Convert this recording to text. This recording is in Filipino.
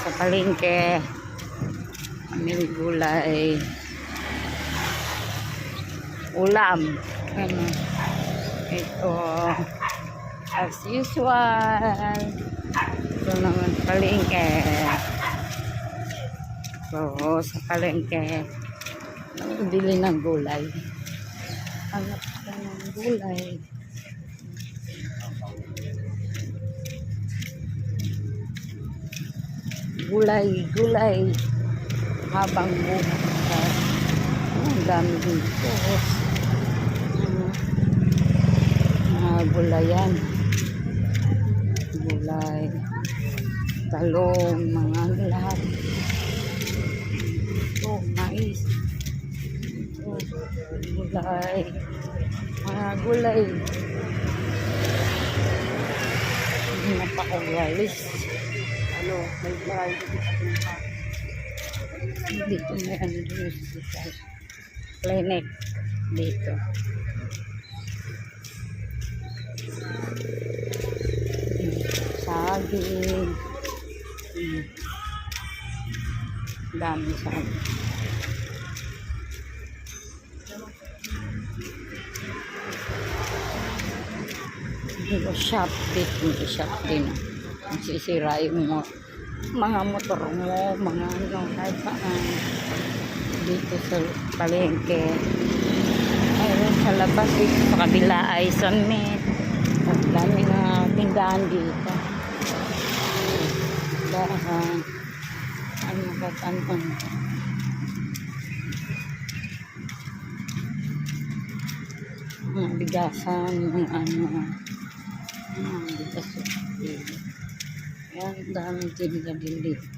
sa palengke. Aming gulay. Ulam. Ano? Ito. As usual. Ito naman palengke. So, sa palengke. Bili ng gulay. Hanap ka ng gulay. Gulay habang bukas. Ang dami dito. Mga gulayan. Gulay. Talong, mga lahat. Ito, mais. Ito, gulay. Mga gulay. Hindi na pa ako walis. May marami dito sa pinaka. Dito may ano dito sa clinic. Dito. Saging. Dami saging. Dito shop dito. Shop din. Sisira yung mga motor mo, mga ano, kahit saan. Dito sa palengke. Ayun, sa labas dito sa kabila ay summit. At dami na tindahan dito. Tindahan. Ano katanong. Mga bigasan, mga ano. Dito sa Ayan, daming tinda din dito.